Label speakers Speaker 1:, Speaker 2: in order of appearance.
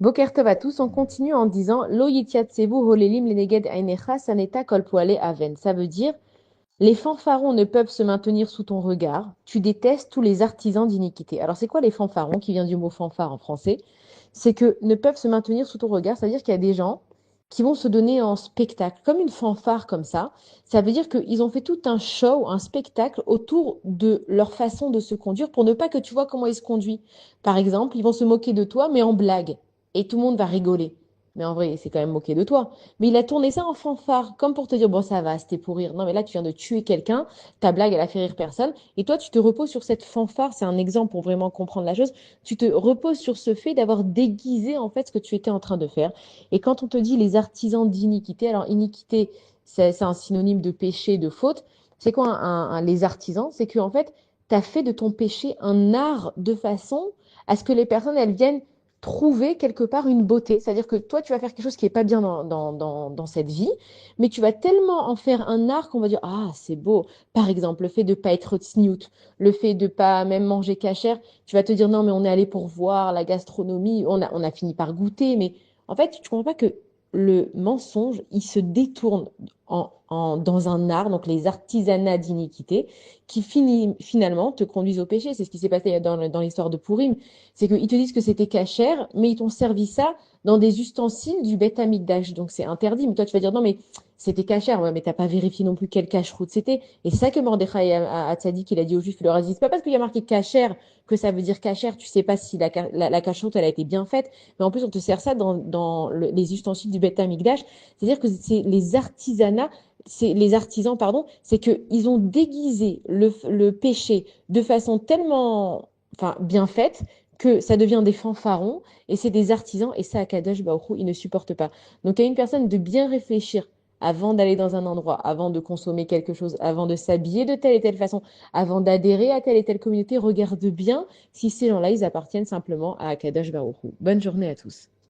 Speaker 1: Boker Tov à tous, on continue en disant Lo yitiatsevu holelim leneged ainecha saneta kol poale aven. Ça veut dire les fanfarons ne peuvent se maintenir sous ton regard. Tu détestes tous les artisans d'iniquité. Alors c'est quoi les fanfarons qui vient du mot fanfare en français? C'est que ne peuvent se maintenir sous ton regard. C'est-à-dire qu'il y a des gens qui vont se donner en spectacle, comme une fanfare comme ça. Ça veut dire qu'ils ont fait tout un show, un spectacle autour de leur façon de se conduire pour ne pas que tu vois comment ils se conduisent. Par exemple, ils vont se moquer de toi, mais en blague. Et tout le monde va rigoler. Mais en vrai, c'est quand même moqué de toi. Mais il a tourné ça en fanfare, comme pour te dire, bon, ça va, c'était pour rire. Non, mais là, tu viens de tuer quelqu'un, ta blague, elle a fait rire personne. Et toi, tu te reposes sur cette fanfare, c'est un exemple pour vraiment comprendre la chose. Tu te reposes sur ce fait d'avoir déguisé, en fait, ce que tu étais en train de faire. Et quand on te dit les artisans d'iniquité, alors iniquité, c'est un synonyme de péché, de faute. C'est quoi les artisans? C'est que, en fait, tu as fait de ton péché un art de façon à ce que les personnes, elles viennent trouver quelque part une beauté. C'est-à-dire que toi, tu vas faire quelque chose qui n'est pas bien dans cette vie, mais tu vas tellement en faire un art qu'on va dire, ah, c'est beau. Par exemple, le fait de ne pas être tsniout, le fait de ne pas même manger cachère, tu vas te dire, non, mais on est allé pour voir la gastronomie, on a fini par goûter, mais en fait, tu ne comprends pas que le mensonge, il se détourne dans un art, donc les artisanats d'iniquité, qui finalement te conduisent au péché. C'est ce qui s'est passé dans l'histoire de Pourim. C'est qu'ils te disent que c'était cachère, mais ils t'ont servi ça dans des ustensiles du Beth Amikdash. Donc c'est interdit. Mais toi, tu vas dire non, mais c'était cachère. Ouais, mais t'as pas vérifié non plus quelle cacheroute c'était. Et c'est ça que Mordechai a tzaddik, il a dit aux Juifs, il leur a dit, c'est pas parce qu'il y a marqué cachère que ça veut dire cachère. Tu sais pas si la cacheroute, elle a été bien faite. Mais en plus, on te sert ça les ustensiles du Beth Amikdash. C'est-à-dire que c'est les artisanats, c'est les artisans, pardon, c'est qu'ils ont déguisé le péché de façon tellement enfin, bien faite que ça devient des fanfarons et c'est des artisans et ça, à Kadosh Baruch Hu, ils ne supportent pas. Donc, à une personne de bien réfléchir avant d'aller dans un endroit, avant de consommer quelque chose, avant de s'habiller de telle et telle façon, avant d'adhérer à telle et telle communauté, regarde bien si ces gens-là, ils appartiennent simplement à Kadosh Baruch Hu. Bonne journée à tous.